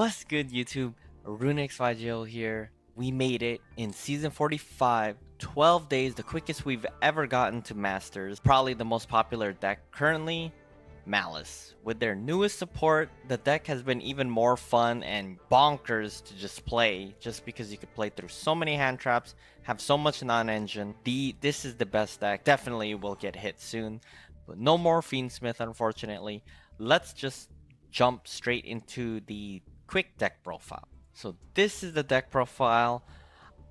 What's good, YouTube? Runicks Ryzeal here. We made it in season 45, 12 days, the quickest we've ever gotten to Masters. Probably the most popular deck currently, Maliss. With their newest support, the deck has been even more fun and bonkers to just play, just because you could play through so many hand traps, have so much non-engine. This is the best deck. Definitely will get hit soon, but no more Fiendsmith, unfortunately. Let's just jump straight into the quick deck profile. So this is the deck profile.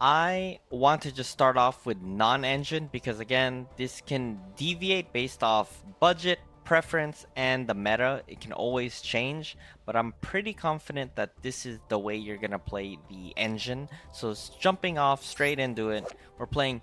I want to just start off with non-engine because again, this can deviate based off budget, preference, and the meta. It can always change, but I'm pretty confident that this is the way you're gonna play the engine. So jumping off straight into it, we're playing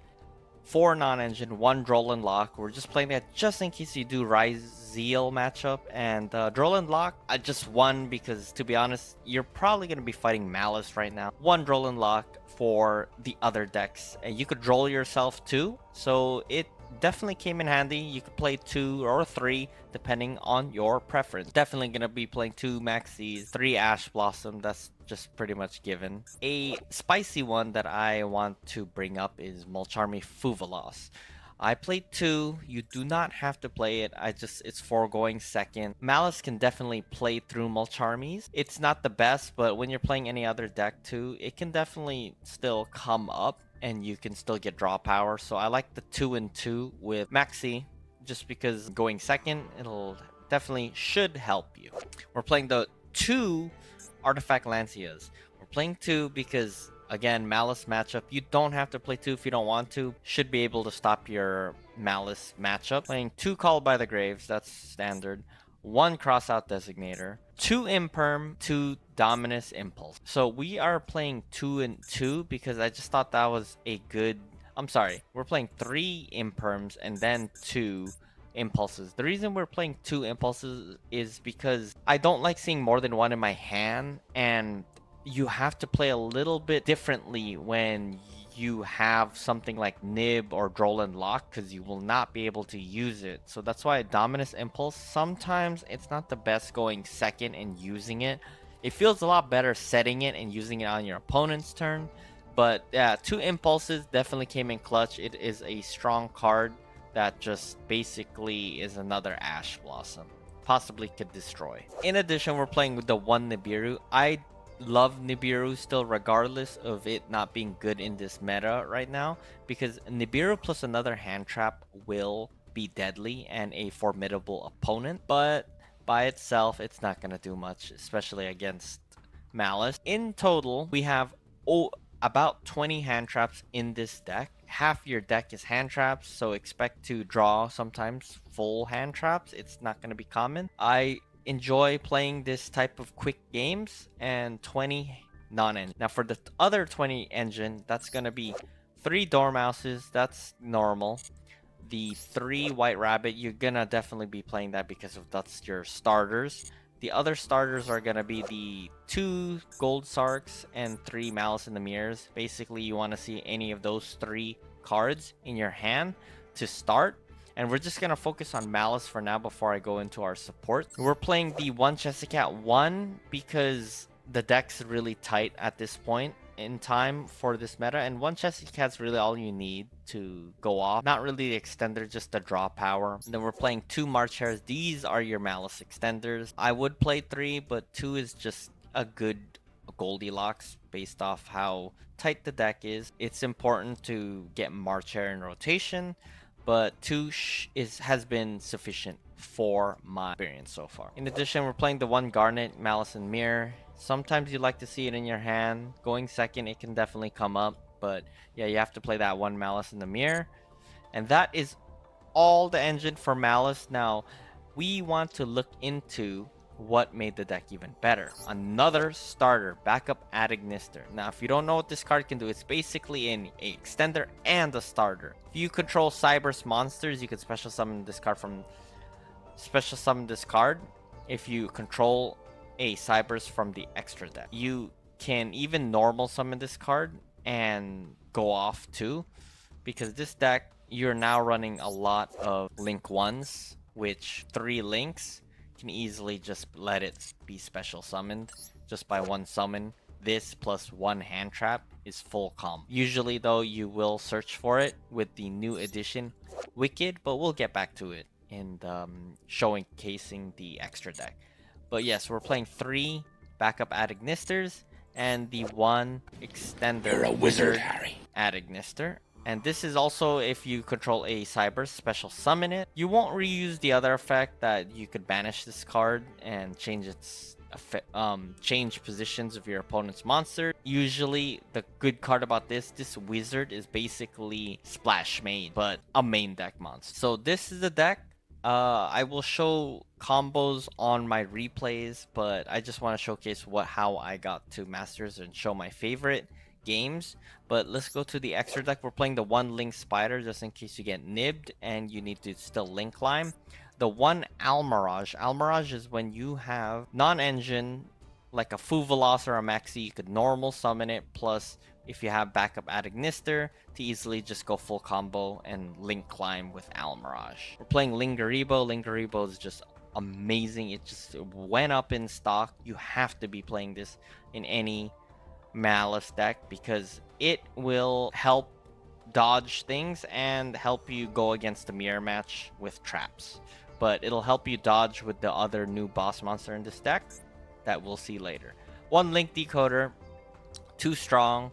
4 non-engine, 1 Droll Lock. We're just playing that just in case you do Ryzeal matchup. And Droll Lock, I just won because, to be honest, you're probably going to be fighting Maliss right now. 1 Droll Lock for the other decks. And you could Droll yourself too, so it definitely came in handy. You could play 2 or 3 depending on your preference. Definitely going to be playing 2 Maxis, 3 Ash Blossom. That's just pretty much given. A spicy one that I want to bring up is Mulcharmy Fuvalos. I played 2. You do not have to play it. It's for going second. Maliss can definitely play through Mulcharmies. It's not the best, but when you're playing any other deck too, it can definitely still come up and you can still get draw power. So I like the 2 and 2 with Maxi, just because going second, it'll definitely should help you. We're playing the 2 Artifact Lancias. We're playing 2 because, again, Maliss matchup. You don't have to play 2 if you don't want to. Should be able to stop your Maliss matchup. Playing 2 Called by the Graves, that's standard. 1 Crossout Designator. 2 Imperm, 2 Dominus Impulse. So we are playing 2 and 2 because I just thought that was a good... I'm sorry, we're playing 3 Imperms and then 2 impulses. The reason we're playing 2 impulses is because I don't like seeing more than 1 in my hand, and you have to play a little bit differently when you have something like Nib or Droll Lock, because you will not be able to use it. So that's why Dominus Impulse, sometimes it's not the best going second and using it. It feels a lot better setting it and using it on your opponent's turn. But yeah, 2 impulses definitely came in clutch. It is a strong card that just basically is another Ash Blossom. Possibly could destroy. In addition, we're playing with the 1 Nibiru. I love Nibiru still, regardless of it not being good in this meta right now, because Nibiru plus another hand trap will be deadly and a formidable opponent, but by itself, it's not going to do much, especially against Maliss. In total, we have about 20 hand traps in this deck. Half your deck is hand traps, so expect to draw sometimes full hand traps. It's not going to be common. I enjoy playing this type of quick games, and 20 non-engine. Now for the other 20 engine, that's going to be 3 Dormouses. That's normal. The 3 White Rabbit, you're going to definitely be playing that because that's your starters. The other starters are going to be the 2 Gold Sarks and 3 Malice in the Mirrors. Basically, you want to see any of those 3 cards in your hand to start. And we're just going to focus on Malice for now before I go into our support. We're playing the 1 Chessicat 1 because the deck's really tight at this point in time for this meta, and 1 Chessicat's really all you need to go off. Not really the extender, just the draw power. And then we're playing 2 March Hares. These are your Malice extenders. I would play 3, but 2 is just a good Goldilocks based off how tight the deck is. It's important to get March Hare in rotation, but 2 has been sufficient for my experience so far. In addition, we're playing the 1 Garnet, Malice and Mirror. Sometimes you like to see it in your hand. Going second, it can definitely come up. But yeah, you have to play that 1 Malice in the Mirror. And that is all the engine for Malice. Now, we want to look into what made the deck even better. Another starter, Backup Adignister. Now, if you don't know what this card can do, it's basically an extender and a starter. If you control Cyberse monsters, you can special summon this card from... Special summon this card if you control a Cyberse from the extra deck. You can even normal summon this card and go off too, because this deck, you're now running a lot of Link 1s, which 3 links can easily just let it be special summoned just by one summon. This plus one hand trap is full combo. Usually though, you will search for it with the new edition Wicked, but we'll get back to it in showcasing the extra deck. But yes, we're playing 3 backup Adignisters and the 1 extender. You're a wizard, Harry. Adignister. And this is also if you control a Cyber special summon it. You won't reuse the other effect that you could banish this card and change its change positions of your opponent's monster. Usually the good card about this wizard is basically Splash Mage, but a main deck monster. So this is the deck. I will show combos on my replays, but I just want to showcase how I got to Masters and show my favorite games. But let's go to the extra deck. We're playing the 1 Link Spider just in case you get nibbed and you need to still Link Climb. The 1 Almirage. Almirage is when you have non-engine like a Fuvelos or a Maxi, you could normal summon it, plus if you have backup Adignister to easily just go full combo and Link Climb with Almirage. We're playing Lingaribo. Lingaribo is just amazing. It just went up in stock. You have to be playing this in any Maliss deck because it will help dodge things and help you go against the mirror match with traps. But it'll help you dodge with the other new boss monster in this deck that we'll see later. 1 Link Decoder, too strong,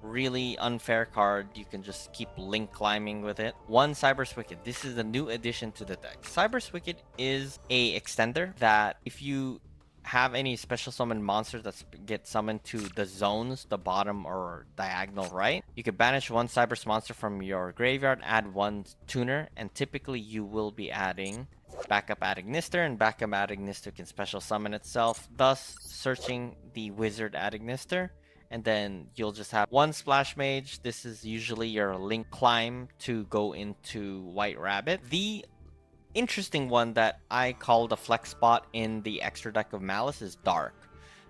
really unfair card. You can just keep Link climbing with it. 1 Cyber's Wicked. This is a new addition to the deck. Cyber's Wicked is a extender that if you have any special summon monsters that get summoned to the zones, the bottom or diagonal right, you can banish 1 Cyber's monster from your graveyard, add 1 tuner, and typically you will be adding backup Adignister, and backup Adignister can special summon itself, thus searching the wizard Adignister, and then you'll just have 1 Splash Mage. This is usually your Link Climb to go into White Rabbit. The interesting one that I call the flex spot in the extra deck of Maliss is Dark.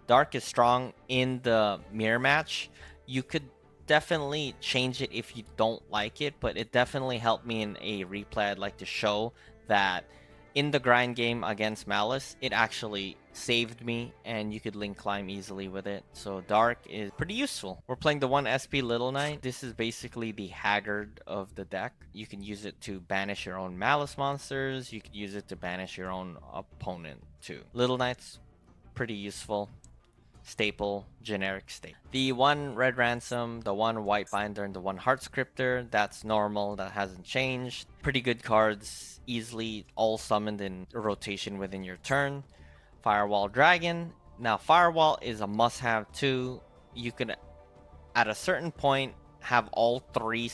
Dark is strong in the mirror match. You could definitely change it if you don't like it, but it definitely helped me in a replay. I'd like to show that in the grind game against Maliss, it actually saved me and you could Link Climb easily with it. So Dark is pretty useful. We're playing the 1 SP Little Knight. This is basically the Haggard of the deck. You can use it to banish your own Maliss monsters. You can use it to banish your own opponent too. Little Knight's pretty useful. Staple, generic staple. The 1 Red Ransom, the 1 White Binder, and the 1 Heart Scripter, that's normal, that hasn't changed. Pretty good cards, easily all summoned in rotation within your turn. Firewall Dragon. Now Firewall is a must-have too. You can at a certain point have all three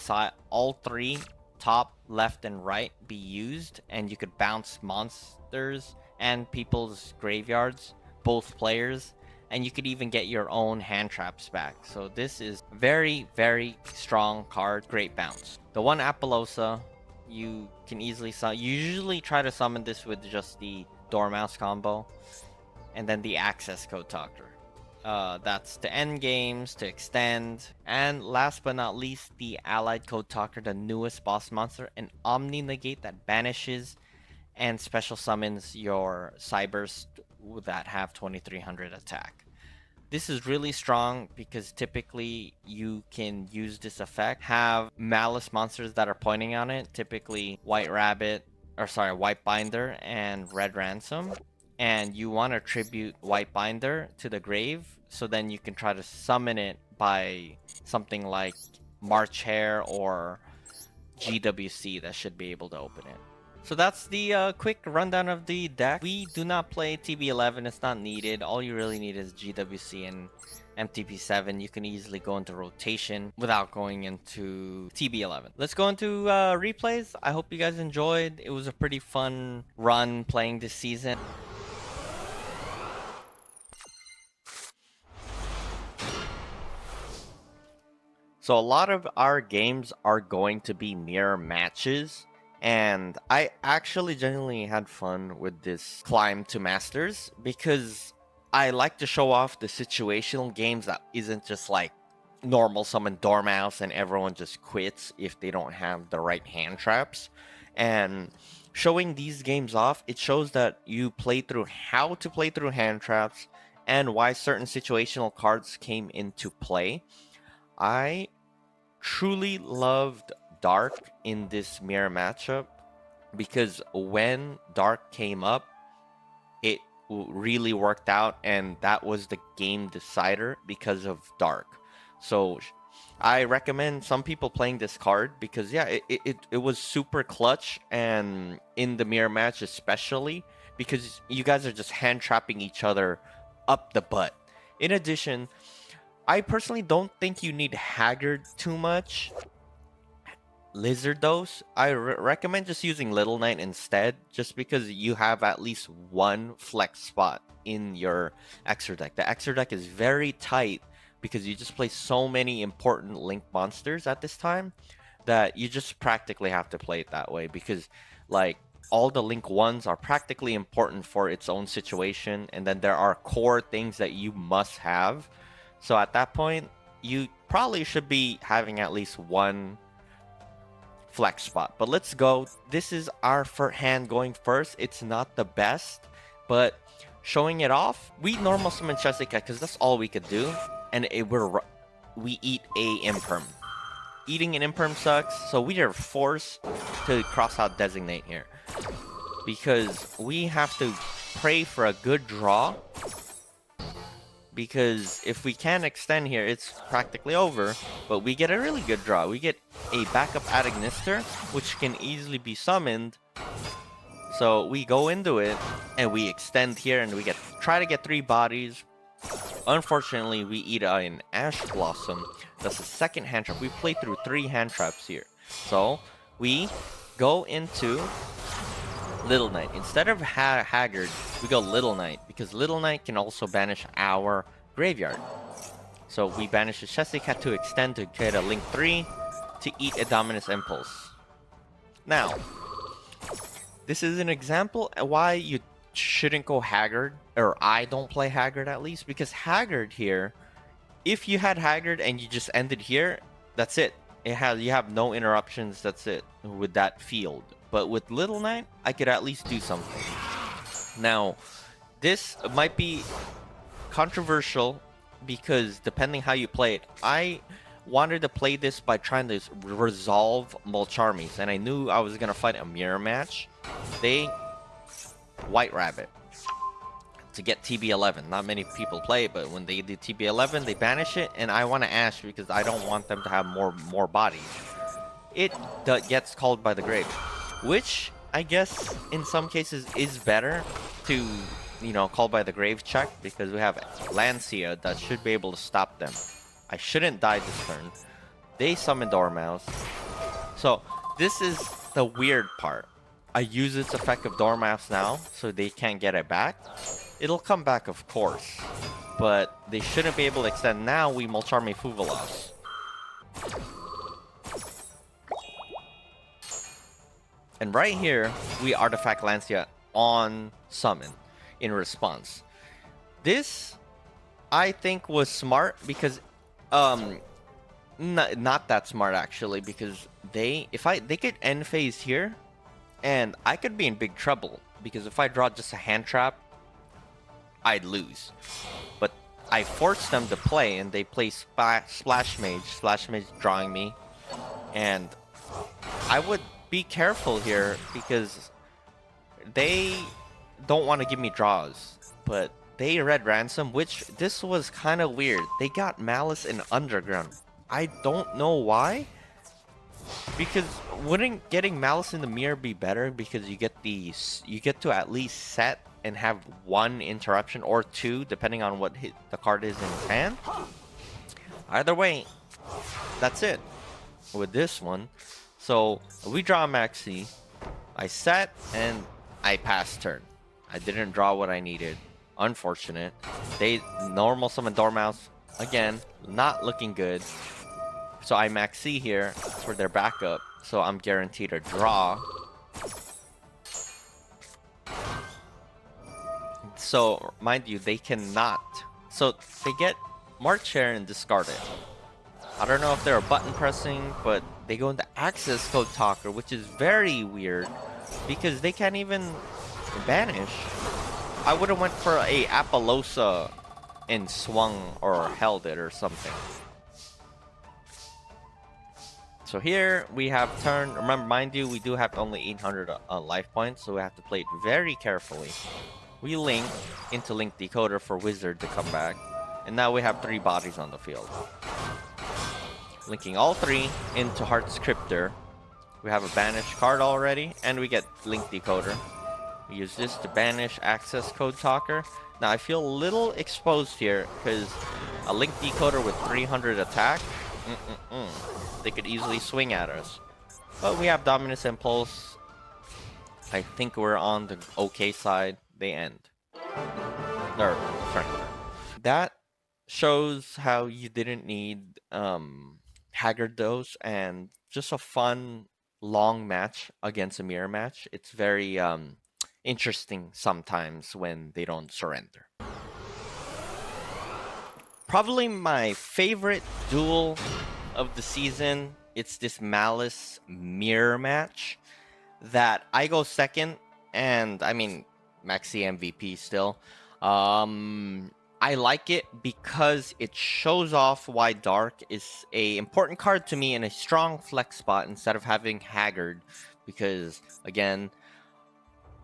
top, left, and right be used, and you could bounce monsters and people's graveyards, both players, and you could even get your own hand traps back. So this is very, very strong card. Great bounce. The 1 Apollosa, you can easily summon. You usually try to summon this with just the Dormouse combo, and then the Access Code Talker. That's to end games, to extend, and last but not least, the Allied Code Talker, the newest boss monster, an Omni Negate that banishes and special summons your Cybers that have 2300 attack. This is really strong because typically you can use this effect, have Maliss monsters that are pointing on it, typically White Binder and Red Ransom, and you want to tribute White Binder to the grave, so then you can try to summon it by something like March Hare or GWC that should be able to open it. So that's the quick rundown of the deck. We do not play TB11, it's not needed. All you really need is GWC and MTP7. You can easily go into rotation without going into TB11. Let's go into replays. I hope you guys enjoyed. It was a pretty fun run playing this season. So a lot of our games are going to be mirror matches. And I actually genuinely had fun with this climb to Masters because I like to show off the situational games that isn't just like normal summon Dormouse and everyone just quits if they don't have the right hand traps. And showing these games off, it shows that you play through how to play through hand traps and why certain situational cards came into play. I truly loved Dark in this mirror matchup because when Dark came up, it really worked out, and that was the game decider because of Dark. So I recommend some people playing this card because yeah, it was super clutch, and in the mirror match especially because you guys are just hand trapping each other up the butt. In addition, I personally don't think you need Haggard too much. Lizard dose, I recommend just using Little Knight instead, just because you have at least one flex spot in your Exer deck. The Exer deck is very tight because you just play so many important Link monsters at this time that you just practically have to play it that way, because like all the Link ones are practically important for its own situation, and then there are core things that you must have. So at that point, you probably should be having at least one flex spot. But let's go. This is our hand going first. It's not the best, but showing it off, we normal summon Jessica because that's all we could do, and we eat a imperm. Eating an imperm sucks, so we are forced to cross out designate here because we have to pray for a good draw, because if we can't extend here, it's practically over. But we get a really good draw. We get a backup Adagnister, which can easily be summoned. So we go into it, and we extend here, and we try to get 3 bodies. Unfortunately, we eat an Ash Blossom. That's the second hand trap. We play through 3 hand traps here. So we go into Little Knight. Instead of Haggard, we go Little Knight, because Little Knight can also banish our graveyard. So we banish the Jessica to extend to get a Link 3 to eat a Dominus Impulse. Now, this is an example why you shouldn't go Haggard, or I don't play Haggard at least, because Haggard here, if you had Haggard and you just ended here, that's it. You have no interruptions, that's it, with that field. But with Little Knight, I could at least do something. Now, this might be controversial because depending how you play it, I wanted to play this by trying to resolve Mulcharmies, and I knew I was going to fight a mirror match. They White Rabbit to get TB11. Not many people play it, but when they do TB11, they banish it, and I want to Ash because I don't want them to have more bodies. It gets called by the grave, which I guess in some cases is better to, call by the grave check, because we have Lancia that should be able to stop them. I shouldn't die this turn. They summon Dormouse. So this is the weird part. I use its effect of Dormouse now, so they can't get it back. It'll come back, of course, but they shouldn't be able to extend. Now we Mulcharmy Fuvalos. And right here, we Artifact Lancia on summon in response. This, I think, was smart because, not that smart actually, because they could end phase here, and I could be in big trouble, because if I draw just a hand trap, I'd lose. But I forced them to play, and they play Splash Mage drawing me, and I would be careful here because they don't want to give me draws, but they read Ransom, which this was kind of weird. They got Maliss in Underground. I don't know why, because wouldn't getting Maliss in the mirror be better, because you get to at least set and have 1 interruption or 2 depending on what the card is in his hand. Either way, that's it with this one. So we draw a Maxi, I set, and I pass turn. I didn't draw what I needed. Unfortunate. They normal summon Dormouse. Again, not looking good. So I Maxi here for their backup, so I'm guaranteed a draw. So, mind you, they cannot. So they get March Chair and discard it. I don't know if they're button pressing, but they go into Access Code Talker, which is very weird because they can't even banish. I would have went for a Apollosa and swung or held it or something. So here we have turn. Remember, mind you, we do have only 800 life points, so we have to play it very carefully. We link into Link Decoder for Wizard to come back, and now we have 3 bodies on the field. Linking all 3 into Heart Scripter. We have a banished card already, and we get Link Decoder. We use this to banish Access Code Talker. Now I feel a little exposed here because a Link Decoder with 300 attack. They could easily swing at us. But we have Dominus Impulse. I think we're on the okay side. They end. Or, sorry. That shows how you didn't need Haggard Dose and just a fun long match against a mirror match. It's very interesting sometimes when they don't surrender. Probably my favorite duel of the season, it's this Maliss mirror match that I go second, and I mean Maxi MVP still. I like it because it shows off why Dark is a important card to me in a strong flex spot instead of having Haggard, because again,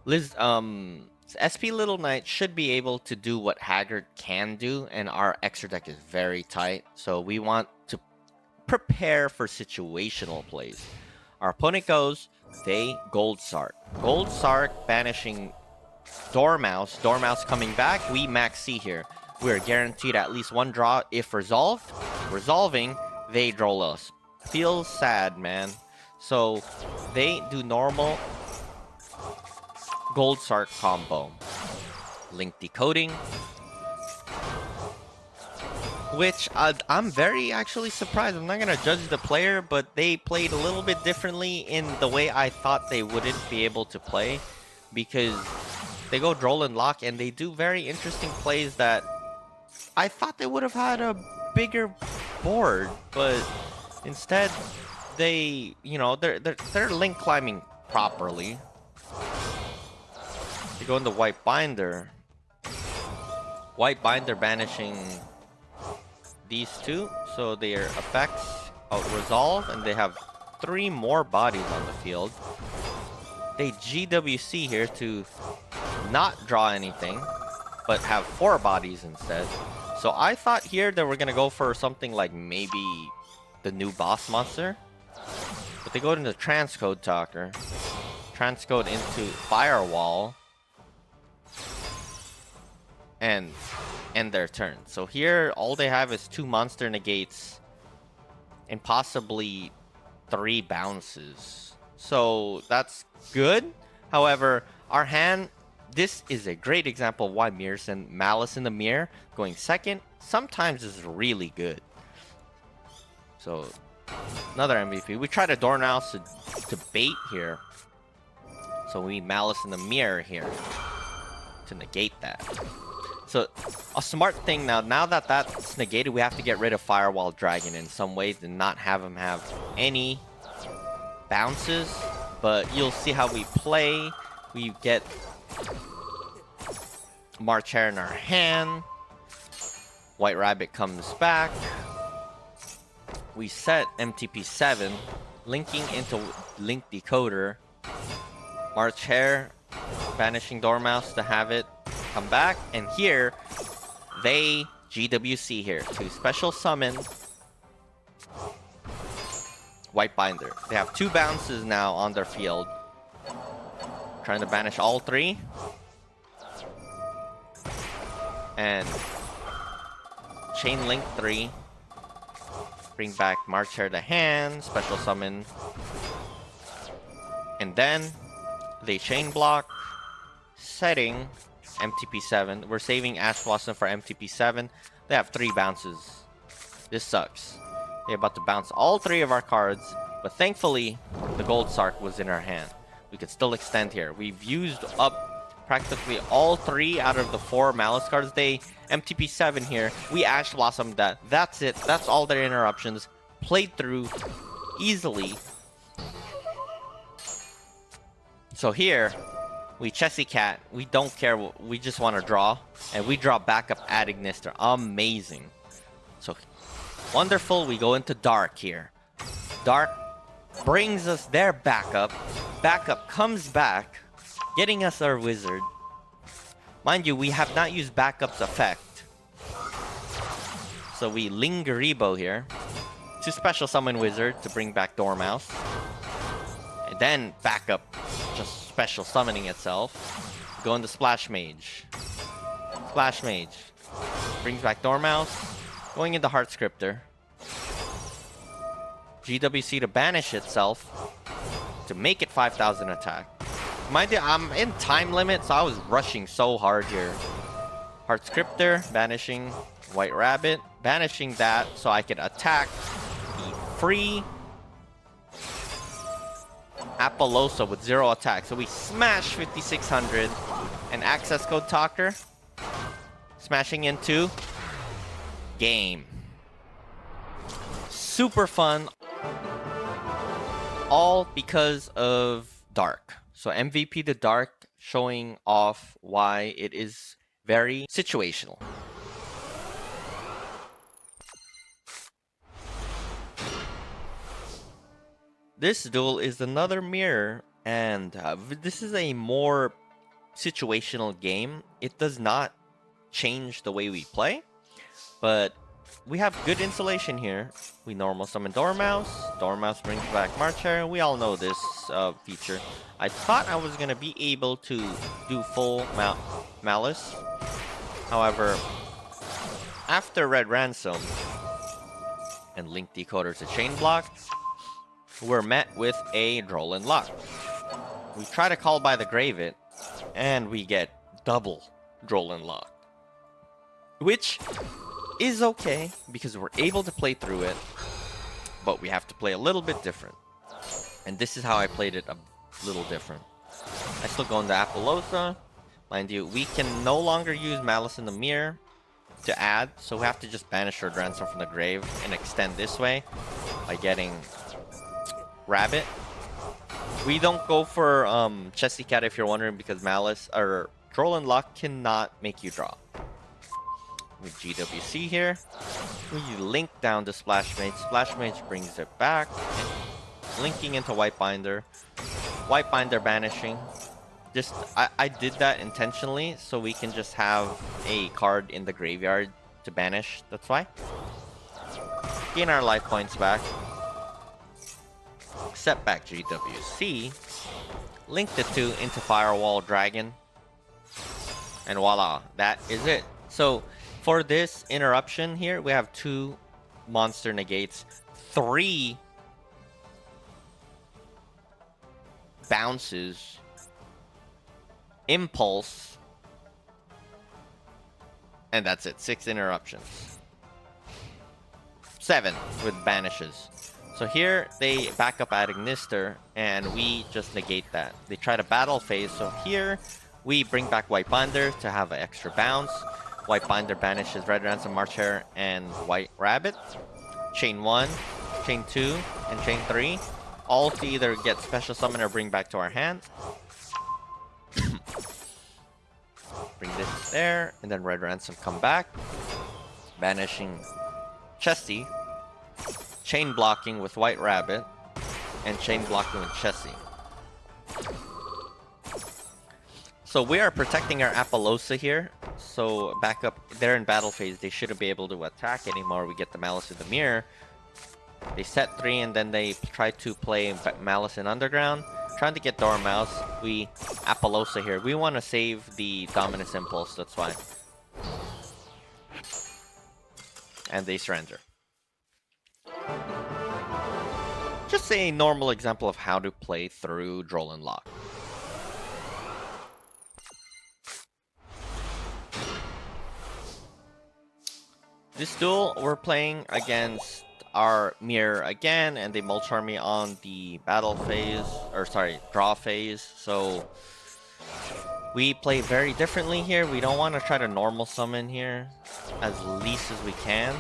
SP Little Knight should be able to do what Haggard can do, and our extra deck is very tight, so we want to prepare for situational plays. Our opponent goes, they Gold Sark. Gold Sark banishing Dormouse. Dormouse coming back, we Max C here. We're guaranteed at least 1 draw if resolved. Resolving, they droll us. Feels sad, man. So they do normal Gold Sark combo. Link Decoding, which I'm very actually surprised. I'm not going to judge the player, but they played a little bit differently in the way I thought they wouldn't be able to play, because they go Droll and Lock and they do very interesting plays that I thought they would have had a bigger board, but instead they, you know, they're link climbing properly. They go into White Binder. White Binder banishing these 2, so their effects resolve, and they have 3 more bodies on the field. They GWC here to not draw anything, but have 4 bodies instead. So I thought here they were gonna go for something like maybe the new boss monster, but they go into Transcode Talker, Transcode into Firewall, and end their turn. So here all they have is 2 monster negates and possibly 3 bounces. So that's good. However, our hand, this is a great example of why mirrors and Maliss in the mirror going second sometimes is really good. So another MVP. We try to Dormouse to bait here. So we need Maliss in the mirror here to negate that. So a smart thing now that that's negated, we have to get rid of Firewall Dragon in some ways and not have him have any bounces. But you'll see how we play. We get March Hare in our hand. White Rabbit comes back. We set MTP7, linking into Link Decoder. March Hare, banishing Dormouse to have it come back. And here, they GWC here to special summon White Binder. They have 2 bounces now on their field. Trying to banish all 3. And Chain Link 3. Bring back March Hare to hand. Special summon. And then they chain block. Setting MTP7. We're saving Ash Blossom for MTP7. They have 3 bounces. This sucks. They're about to bounce all 3 of our cards, but thankfully the Gold Sark was in our hand. We could still extend here. We've used up practically all 3 out of the 4 Maliss cards. They MTP7 here. We Ash Blossomed that. That's it. That's all their interruptions. Played through easily. So here, We Chessy Cat. We don't care. We just want to draw. And we draw backup at Ignister. Amazing. So, wonderful. We go into Dark here. Dark brings us their backup. Backup comes back, getting us our Wizard. Mind you, we have not used backup's effect. So we Lingeribo here to special summon Wizard to bring back Dormouse. And then backup just special summoning itself. Go into Splash Mage. Splash Mage brings back Dormouse. Going into Heart Scripter. GWC to banish itself to make it 5,000 attack. Mind you, I'm in time limit, so I was rushing so hard here. Heart Scripter, banishing White Rabbit, banishing that so I could attack the free Apollosa with 0 attack. So we smash 5,600 and access code talker, smashing into game. Super fun, all because of Dark. So MVP to Dark, showing off why it is very situational. This duel is another mirror, and this is a more situational game. It does not change the way we play, but we have good insulation here. We normal summon Dormouse. Dormouse brings back March Hare. We all know this feature. I thought I was going to be able to do full Maliss. However, after Red Ransom and Link Decoder to Chain Block, we're met with a Droll and Lock. We try to call by the Grave It, and we get double Droll and Lock. Which is okay, because we're able to play through it, but we have to play a little bit different. And this is how I played it a little different. I still go into Apollosa. Mind you, we can no longer use Malice in the Mirror to add, so we have to just banish our Ransom from the grave and extend this way by getting Rabbit. We don't go for Chessy Cat if you're wondering, because Malice or Troll and Luck cannot make you draw. With GWC here, we link down to Splash Mage. Splash Mage brings it back, linking into White Binder. White Binder banishing. Just I did that intentionally so we can just have a card in the graveyard to banish. That's why. Gain our life points back. Set back GWC. Link the two into Firewall Dragon. And voila, that is it. So for this interruption here, we have 2 monster negates, 3 bounces, impulse, and that's it. 6 interruptions. 7 with banishes. So here they back up at Ignister, and we just negate that. They try to battle phase, so here we bring back White Binder to have an extra bounce. White Binder banishes Red Ransom, March Hare, and White Rabbit. Chain 1, Chain 2, and Chain 3. All to either get Special Summon or bring back to our hand. Bring this there, and then Red Ransom come back. Banishing Chessy. Chain blocking with White Rabbit. And chain blocking with Chessy. So we are protecting our Apollosa here. So back up, they're in battle phase. They shouldn't be able to attack anymore. We get the Malice in the Mirror. They set 3 and then they try to play Malice in Underground. Trying to get Dormouse. We Apollosa here. We want to save the Dominus Impulse, that's why. And they surrender. Just a normal example of how to play through Droll and Lock. This duel, we're playing against our mirror again, and they mulch army on the battle phase, or sorry, draw phase. So we play very differently here. We don't want to try to normal summon here. as least as we can.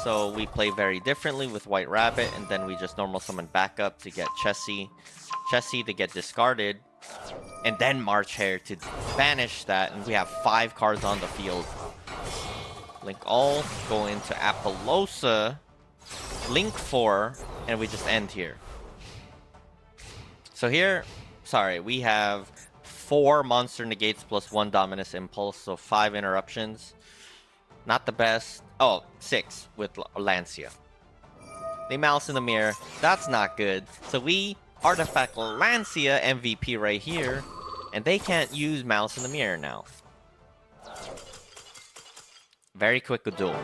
So we play very differently with White Rabbit, and then we just normal summon backup to get Chessie to get discarded, and then March Hare to banish that, and we have 5 cards on the field. Link all, go into Apollosa, Link 4, and we just end here. So here, sorry, we have 4 Monster Negates plus 1 Dominus Impulse, so 5 interruptions. Not the best. Oh, 6 with Lancia. They Malice in the Mirror. That's not good. So we Artifact Lancia MVP right here, and they can't use Malice in the Mirror now. Very quick duel.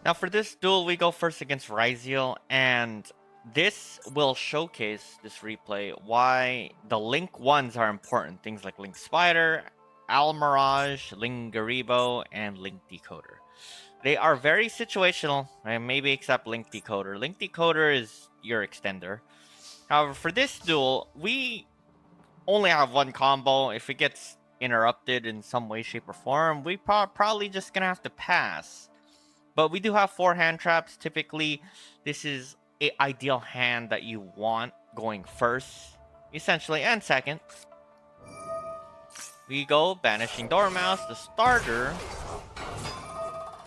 Now for this duel, we go first against Ryzeal, and this will showcase, this replay, why the Link 1s are important. Things like Link Spider, Almirage, Link Garibo, and Link Decoder. They are very situational, and maybe except Link Decoder. Link Decoder is your extender. However, for this duel, we only have 1 combo. If it gets interrupted in some way, shape, or form, we probably just gonna have to pass. But we do have 4 hand traps. Typically, this is an ideal hand that you want going first, essentially, and second. We go banishing Dormouse, the starter,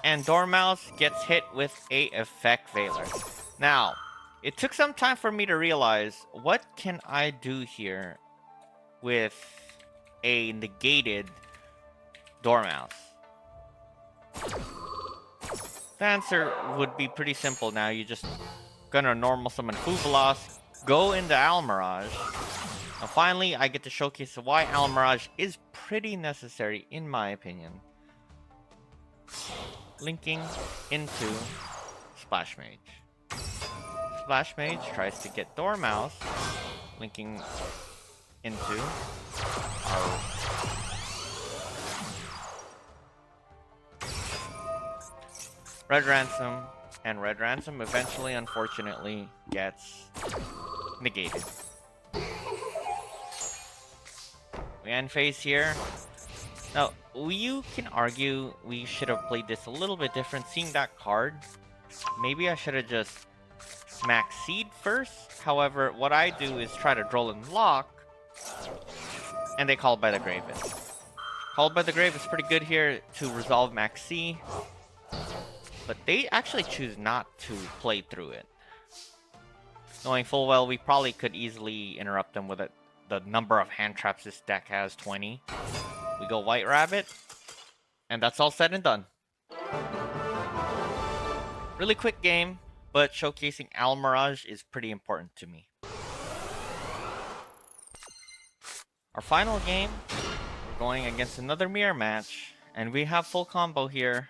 and Dormouse gets hit with a Effect Veiler. Now, it took some time for me to realize, what can I do here with a negated Dormouse? The answer would be pretty simple now. You just gonna normal summon Fuvelos, go into Almirage. Now finally, I get to showcase why Almirage is pretty necessary, in my opinion. Linking into Splash Mage. Splash Mage tries to get Dormouse, linking into our Red Ransom, and Red Ransom eventually, unfortunately, gets negated. We end phase here. Now, you can argue we should have played this a little bit different. Seeing that card, maybe I should have just max seed first. However, what I do is try to draw and lock, and they Called by the Grave it. Called by the Grave is pretty good here to resolve max C, but they actually choose not to play through it, knowing full well we probably could easily interrupt them with it. The number of hand traps this deck has, 20. We go White Rabbit, and that's all said and done. Really quick game, but showcasing Almirage is pretty important to me. Our final game, we're going against another mirror match, and we have full combo here.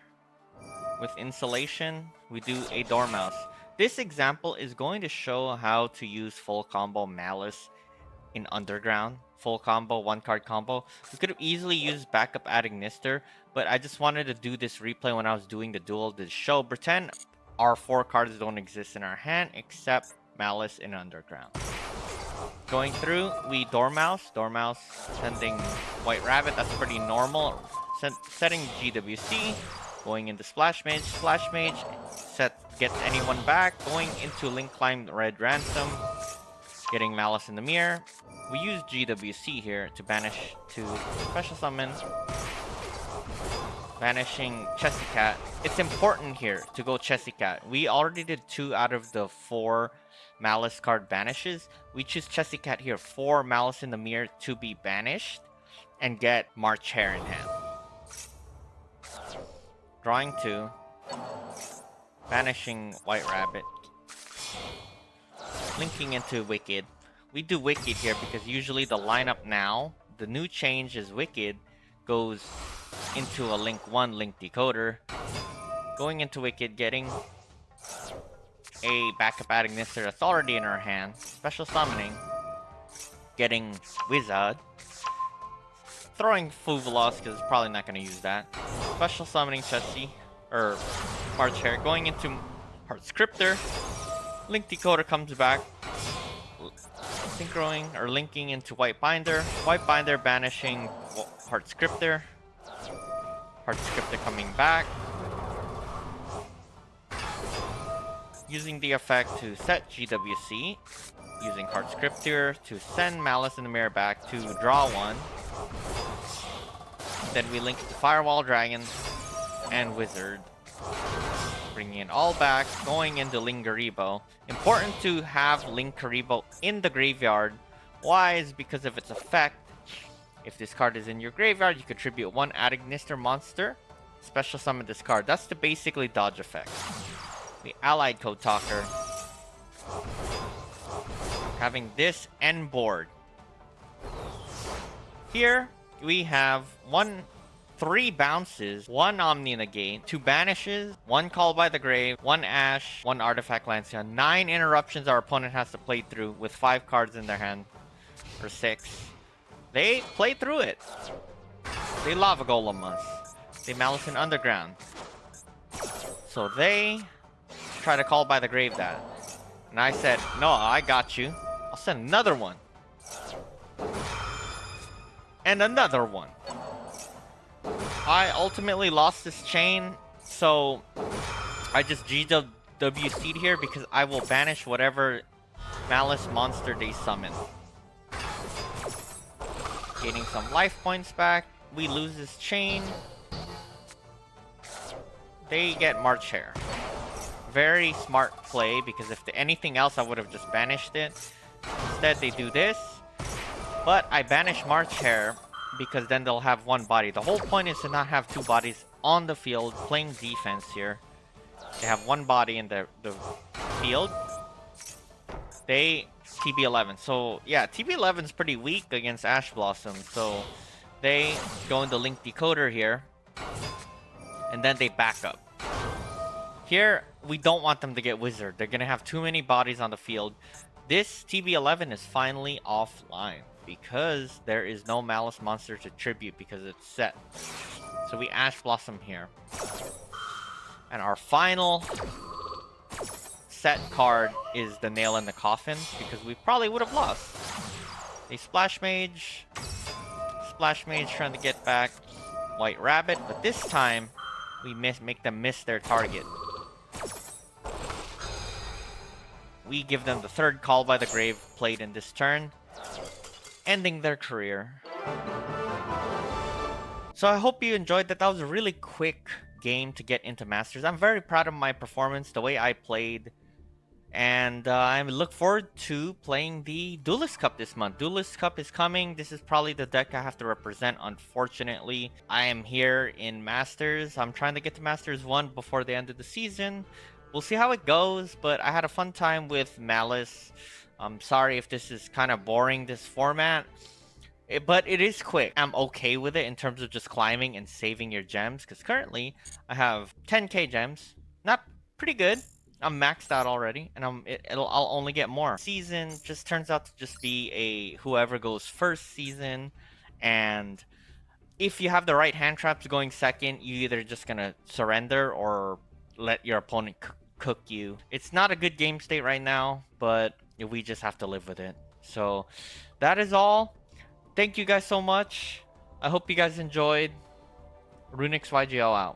With Insulation, we do a Dormouse. This example is going to show how to use full combo Malice in Underground. Full combo, 1-card combo. We could have easily used backup Ignister, but I just wanted to do this replay when I was doing the duel to show, pretend our 4 cards don't exist in our hand except Malice in Underground. Going through, we Dormouse. Dormouse sending White Rabbit, that's pretty normal. Setting GWC. Going into Splash Mage. Splash Mage gets anyone back. Going into Link Climb Red Ransom. Getting Malice in the Mirror. We use GWC here to banish to special summon. Banishing Chessie Cat. It's important here to go Chessie Cat. We already did 2 out of the 4 Malice card banishes. We choose Chessie Cat here for Malice in the Mirror to be banished and get March Hare in hand. Drawing 2. Banishing White Rabbit. Linking into Wicked. We do Wicked here because usually the lineup now, the new change is Wicked goes into a Link 1 Link Decoder. Going into Wicked, getting a backup Ignister that's already in our hand. Special summoning. Getting Wizard. Throwing Fuvelos because it's probably not going to use that. Special summoning Chessie, or March Hare. Going into Heart Scripter. Link Decoder comes back. synchroing or linking into White Binder. White Binder banishing Heart Scripter. Heart Scripter coming back. Using the effect to set GWC. Using Heart Scripter to send Malice in the Mirror back to draw one. Then we link to Firewall Dragon and Wizard. Bringing it all back, going into Linkuriboh. Important to have Linkuriboh in the graveyard. Why? Is because of its effect. If this card is in your graveyard, you contribute one Adignister monster. Special summon this card. That's the basically dodge effect. The Allied Code Talker. Having this end board. Here we have 3 bounces, 1 Omni Negate, 2 banishes, 1 Call by the Grave, 1 Ash, 1 Artifact Lancia, 9 interruptions our opponent has to play through with 5 cards in their hand, or 6. They play through it. They Lava Golem us. They Malice in Underground. So they try to Call by the Grave that. And I said, no, I got you. I'll send another one. And another one. I ultimately lost this chain, so I just GWC'd here because I will banish whatever Malice monster they summon. Gaining some life points back. We lose this chain. They get March Hare. Very smart play, because if anything else I would have just banished it. Instead they do this. But I banish March Hare because then they'll have 1 body. The whole point is to not have 2 bodies on the field playing defense here. They have 1 body in the field. They TB11. So yeah, TB11 is pretty weak against Ash Blossom. So they go into Link Decoder here. And then they back up. Here, we don't want them to get Wizard. They're going to have too many bodies on the field. This TB11 is finally offline because there is no Malice monster to tribute because it's set. So we Ash Blossom here. And our final set card is the Nail in the Coffin, because we probably would have lost. A Splash Mage. Splash Mage trying to get back White Rabbit, but this time we make them miss their target. We give them the 3rd Call by the Grave played in this turn, ending their career. So I hope you enjoyed that. That was a really quick game to get into Masters. I'm very proud of my performance, the way I played. And I look forward to playing the Duelist Cup this month. Duelist Cup is coming. This is probably the deck I have to represent, unfortunately. I am here in Masters. I'm trying to get to Masters 1 before the end of the season. We'll see how it goes, but I had a fun time with Maliss. I'm sorry if this is kind of boring, this format. But it is quick. I'm okay with it in terms of just climbing and saving your gems, because currently I have 10k gems. Not pretty good. I'm maxed out already, and I'll only get more. Season just turns out to just be a whoever goes first season, and if you have the right hand traps going second, you either just gonna surrender or let your opponent cook you. It's not a good game state right now, but we just have to live with it. So that is all. Thank you guys so much. I hope you guys enjoyed. Runicks YGL out.